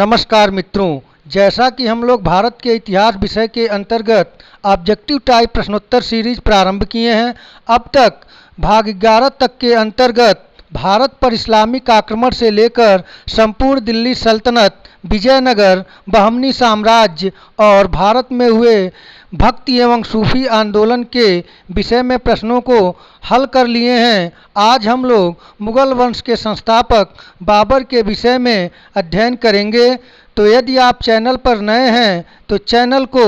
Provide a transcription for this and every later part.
नमस्कार मित्रों, जैसा कि हम लोग भारत के इतिहास विषय के अंतर्गत ऑब्जेक्टिव टाइप प्रश्नोत्तर सीरीज प्रारंभ किए हैं। अब तक भाग 11 तक के अंतर्गत भारत पर इस्लामिक आक्रमण से लेकर संपूर्ण दिल्ली सल्तनत, विजयनगर, बहमनी साम्राज्य और भारत में हुए भक्ति एवं सूफी आंदोलन के विषय में प्रश्नों को हल कर लिए हैं। आज हम लोग मुगल वंश के संस्थापक बाबर के विषय में अध्ययन करेंगे। तो यदि आप चैनल पर नए हैं तो चैनल को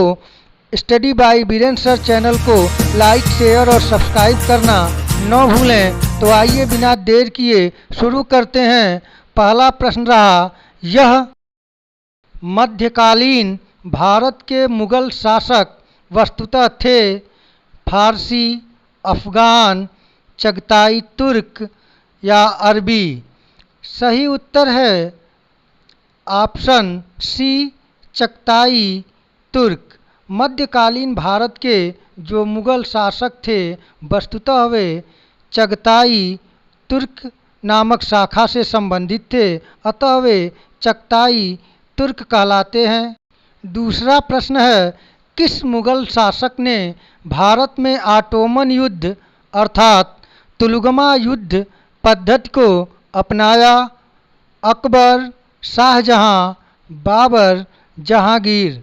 study by Birendra sir channel को लाइक, शेयर और सब्सक्राइब करना न भूलें। तो आइए बिना देर किए शुरू करते हैं। पहला प्रश्न रहा यह मध्यकालीन भारत के मुगल शासक वस्तुतः थे फारसी, अफ़गान, चगताई तुर्क या अरबी। सही उत्तर है ऑप्शन सी, चगताई तुर्क। मध्यकालीन भारत के जो मुगल शासक थे वस्तुतः वे चगताई तुर्क नामक शाखा से संबंधित थे, अतः वे चगताई तुर्क कहलाते हैं। दूसरा प्रश्न है किस मुगल शासक ने भारत में ऑटोमन युद्ध अर्थात तुलुगमा युद्ध पद्धति को अपनाया? अकबर, शाहजहां, बाबर, जहांगीर।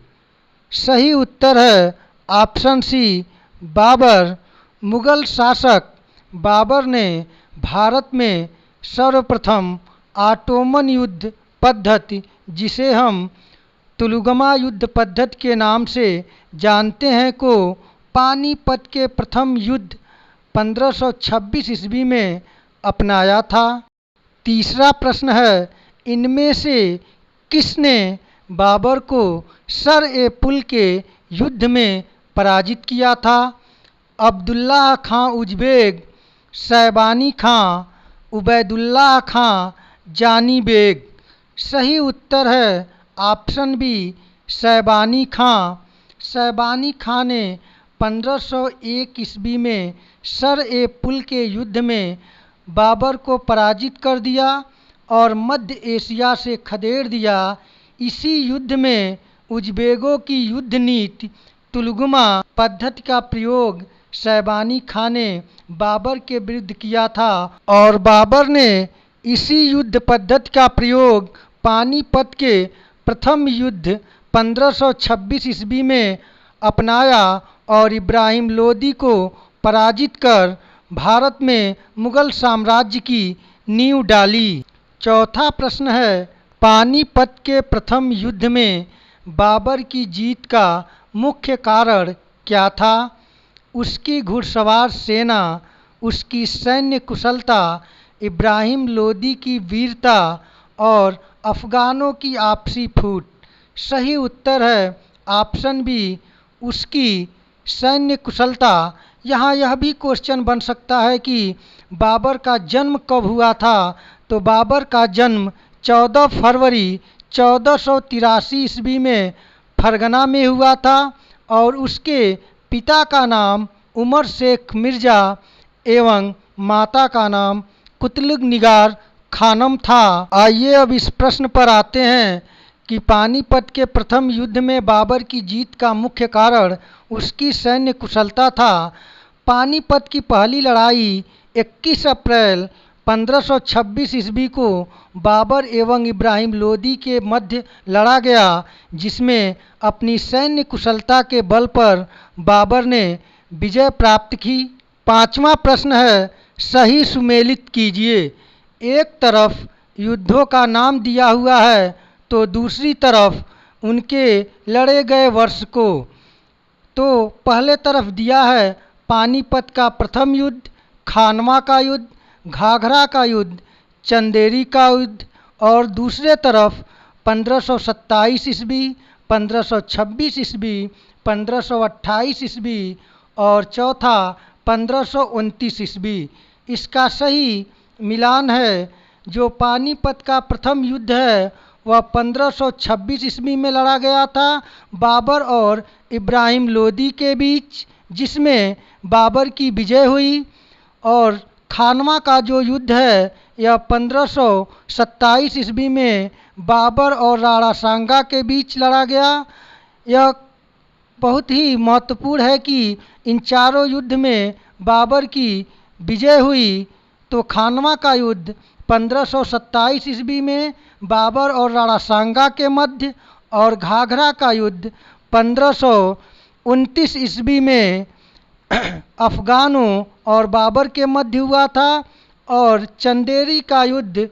सही उत्तर है ऑप्शन सी, बाबर। मुगल शासक बाबर ने भारत में सर्वप्रथम ऑटोमन युद्ध पद्धति, जिसे हम तुलुगमा युद्ध पद्धति के नाम से जानते हैं, को पानीपत के प्रथम युद्ध 1526 ईस्वी में अपनाया था। तीसरा प्रश्न है इनमें से किसने बाबर को सर-ए-पुल के युद्ध में पराजित किया था? अब्दुल्लाह खां उज़्बेक, शैबानी खां, उबैदुल्लाह खां, जानी बेग। सही उत्तर है ऑप्शन बी, शैबानी खां। शैबानी खां ने 1501 ईस्वी में सर-ए-पुल के युद्ध में बाबर को पराजित कर दिया और मध्य एशिया से खदेड़ दिया। इसी युद्ध में उज़्बेकों की युद्ध नीति तुलुगमा पद्धति का प्रयोग शैबानी खां ने बाबर के विरुद्ध किया था और बाबर ने इसी युद्ध पद्धति का प्रयोग पानीपत के प्रथम युद्ध 1526 ईस्वी में अपनाया और इब्राहिम लोदी को पराजित कर भारत में मुगल साम्राज्य की नींव डाली। चौथा प्रश्न है पानीपत के प्रथम युद्ध में बाबर की जीत का मुख्य कारण क्या था? उसकी घुड़सवार सेना, उसकी सैन्य कुशलता, इब्राहिम लोदी की वीरता और अफ़गानों की आपसी फूट। सही उत्तर है ऑप्शन बी, उसकी सैन्य कुशलता। यहाँ यह भी क्वेश्चन बन सकता है कि बाबर का जन्म कब हुआ था? तो बाबर का जन्म 14 फरवरी 1483 ईस्वी में फरगना में हुआ था और उसके पिता का नाम उमर शेख मिर्ज़ा एवं माता का नाम कुतलुग निगार खानम था। आइए अब इस प्रश्न पर आते हैं कि पानीपत के प्रथम युद्ध में बाबर की जीत का मुख्य कारण उसकी सैन्य कुशलता था। पानीपत की पहली लड़ाई 21 अप्रैल 1526 ईस्वी को बाबर एवं इब्राहिम लोदी के मध्य लड़ा गया, जिसमें अपनी सैन्य कुशलता के बल पर बाबर ने विजय प्राप्त की। पांचवा प्रश्न है सही सुमेलित कीजिए। एक तरफ युद्धों का नाम दिया हुआ है तो दूसरी तरफ उनके लड़े गए वर्ष को। तो पहले तरफ दिया है पानीपत का प्रथम युद्ध, खानवा का युद्ध, घाघरा का युद्ध, चंदेरी का युद्ध और दूसरे तरफ 1527 ईस्वी, 1526 ईस्वी, 1528 ईस्वी और चौथा 1529 ईस्वी। इसका सही मिलान है जो पानीपत का प्रथम युद्ध है वह 1526 ईस्वी में लड़ा गया था बाबर और इब्राहिम लोदी के बीच, जिसमें बाबर की विजय हुई। और खानवा का जो युद्ध है यह 1527 ईस्वी में बाबर और राणा सांगा के बीच लड़ा गया। यह बहुत ही महत्वपूर्ण है कि इन चारों युद्ध में बाबर की विजय हुई। तो खानवा का युद्ध 1527 ईस्वी में बाबर और राणा सांगा के मध्य, और घाघरा का युद्ध 1529 ईस्वी में अफगानों और बाबर के मध्य हुआ था, और चंदेरी का युद्ध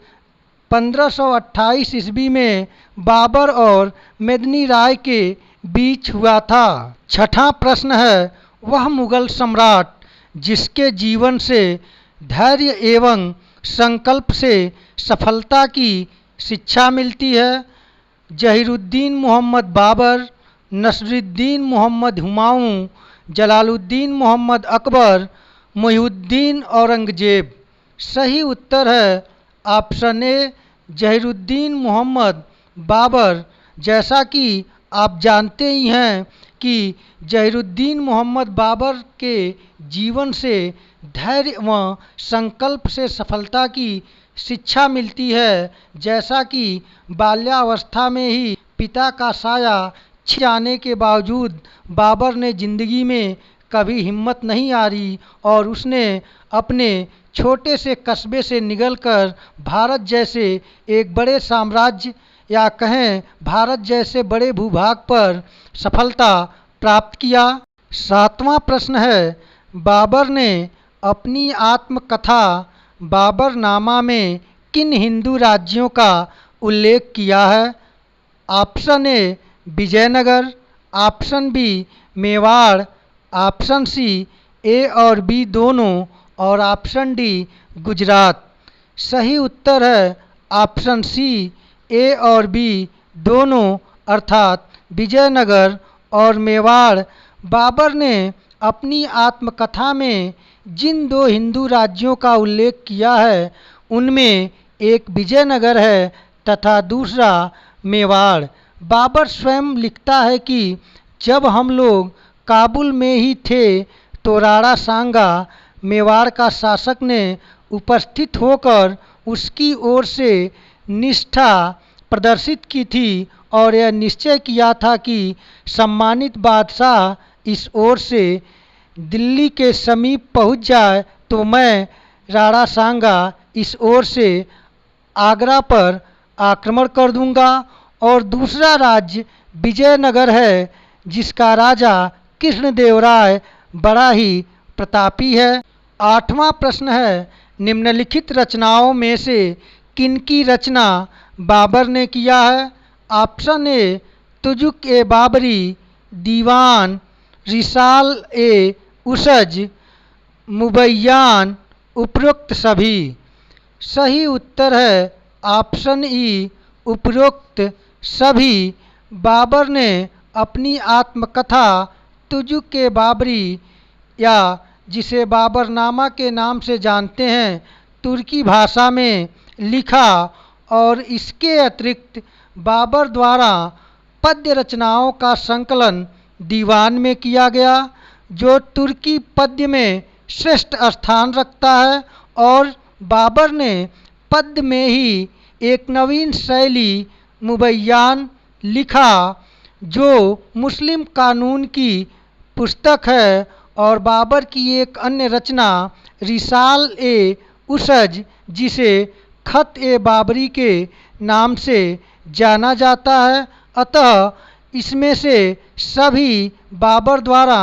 1528 ईस्वी में बाबर और मेदिनी राय के बीच हुआ था। छठा प्रश्न है, वह मुगल सम्राट जिसके जीवन से धैर्य एवं संकल्प से सफलता की शिक्षा मिलती है। जहीरुद्दीन मोहम्मद बाबर, नसरुद्दीन मोहम्मद हुमायूं, जलालुद्दीन मोहम्मद अकबर, मुहिउद्दीन औरंगजेब। सही उत्तर है ऑप्शन ए, जहीरुद्दीन मोहम्मद बाबर। जैसा कि आप जानते ही हैं कि जहीरुद्दीन मोहम्मद बाबर के जीवन से धैर्य व संकल्प से सफलता की शिक्षा मिलती है। जैसा कि बाल्यावस्था में ही पिता का साया छिप जाने के बावजूद बाबर ने जिंदगी में कभी हिम्मत नहीं हारी, और उसने अपने छोटे से कस्बे से निकलकर भारत जैसे एक बड़े साम्राज्य या कहें भारत जैसे बड़े भूभाग पर सफलता प्राप्त किया। सातवां प्रश्न है, बाबर ने अपनी आत्मकथा बाबरनामा में किन हिंदू राज्यों का उल्लेख किया है। Option A Vijayanagar, option B Mewar, option C A और बी दोनों, और ऑप्शन डी गुजरात। सही उत्तर है ऑप्शन सी ए और बी दोनों, अर्थात विजयनगर और मेवाड़। बाबर ने अपनी आत्मकथा में जिन दो हिंदू राज्यों का उल्लेख किया है उनमें एक विजयनगर है तथा दूसरा मेवाड़। बाबर स्वयं लिखता है कि जब हम लोग काबुल में ही थे तो राणा सांगा मेवाड़ का शासक ने उपस्थित होकर उसकी ओर से निष्ठा प्रदर्शित की थी और यह निश्चय किया था कि सम्मानित बादशाह इस ओर से दिल्ली के समीप पहुंच जाए तो मैं राणा सांगा इस ओर से आगरा पर आक्रमण कर दूंगा। और दूसरा राज्य विजयनगर है जिसका राजा कृष्णदेवराय बड़ा ही प्रतापी है। आठवां प्रश्न है, निम्नलिखित रचनाओं में से किनकी रचना बाबर ने किया है। ऑप्शन ए तुजुक ए बाबरी, दीवान, रिसाल ए उसज, मुबैयान, उपरोक्त सभी। सही उत्तर है ऑप्शन ई, उपरोक्त सभी। बाबर ने अपनी आत्मकथा तुजुक ए बाबरी, या जिसे बाबरनामा के नाम से जानते हैं, तुर्की भाषा में लिखा, और इसके अतिरिक्त बाबर द्वारा पद्य रचनाओं का संकलन दीवान में किया गया, जो तुर्की पद्य में श्रेष्ठ स्थान रखता है। और बाबर ने पद्य में ही एक नवीन शैली मुबैयान लिखा जो मुस्लिम कानून की पुस्तक है। और बाबर की एक अन्य रचना रिसाल ए उसज, जिसे खत ए बाबरी के नाम से जाना जाता है। अतः इसमें से सभी बाबर द्वारा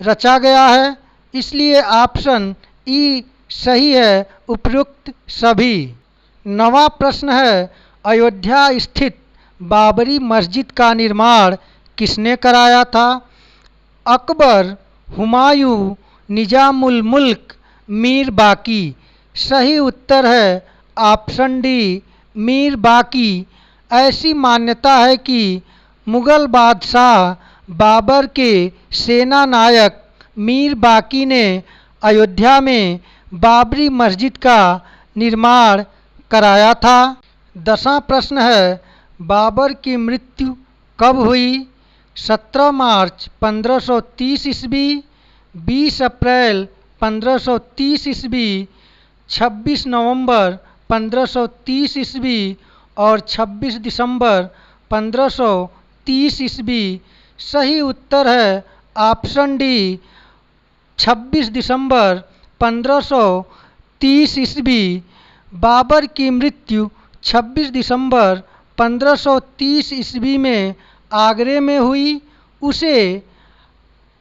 रचा गया है, इसलिए ऑप्शन ई सही है, उपयुक्त सभी। नवा प्रश्न है, अयोध्या स्थित बाबरी मस्जिद का निर्माण किसने कराया था। अकबर, हुमायूं, निजामुल मुल्क, मीर बाकी। सही उत्तर है ऑप्शन डी, मीर बाकी। ऐसी मान्यता है कि मुगल बादशाह बाबर के सेना नायक मीर बाकी ने अयोध्या में बाबरी मस्जिद का निर्माण कराया था। 10वां प्रश्न है, बाबर की मृत्यु कब हुई। 17 मार्च 1530 ईस्वी, 20 अप्रैल 1530 ईस्वी, 26 नवंबर 1530 ईस्वी और 26 दिसंबर 1530 ईस्वी। सही उत्तर है ऑप्शन डी 26 दिसंबर 1530 ईस्वी। बाबर की मृत्यु 26 दिसंबर 1530 ईस्वी में आगरे में हुई। उसे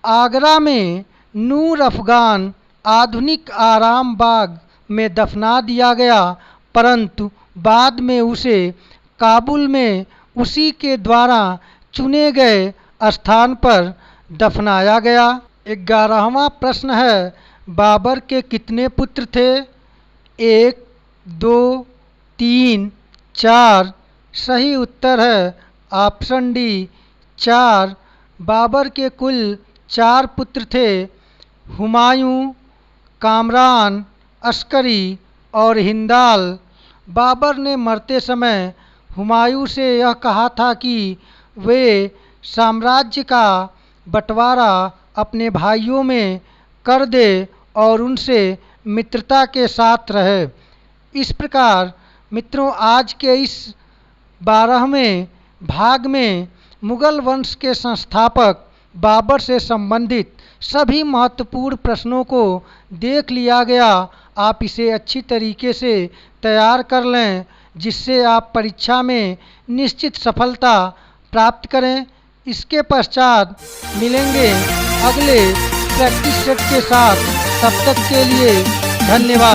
आगरा में नूर अफ़गान आधुनिक आराम बाग में दफना दिया गया, परंतु बाद में उसे काबुल में उसी के द्वारा चुने गए स्थान पर दफनाया गया। 11वां प्रश्न है, बाबर के कितने पुत्र थे? 1, 2, 3, 4। सही उत्तर है ऑप्शन डी 4। बाबर के कुल 4 पुत्र थे, हुमायूं, कामरान, अस्करी और हिंदाल। बाबर ने मरते समय हुमायूं से यह कहा था कि वे साम्राज्य का बंटवारा अपने भाइयों में कर दे और उनसे मित्रता के साथ रहे। इस प्रकार मित्रों, आज के इस 12वें भाग में मुगल वंश के संस्थापक बाबर से संबंधित सभी महत्वपूर्ण प्रश्नों को देख लिया गया। आप इसे अच्छी तरीके से तैयार कर लें, जिससे आप परीक्षा में निश्चित सफलता प्राप्त करें। इसके पश्चात मिलेंगे अगले प्रैक्टिस सेट के साथ। तब तक के लिए धन्यवाद।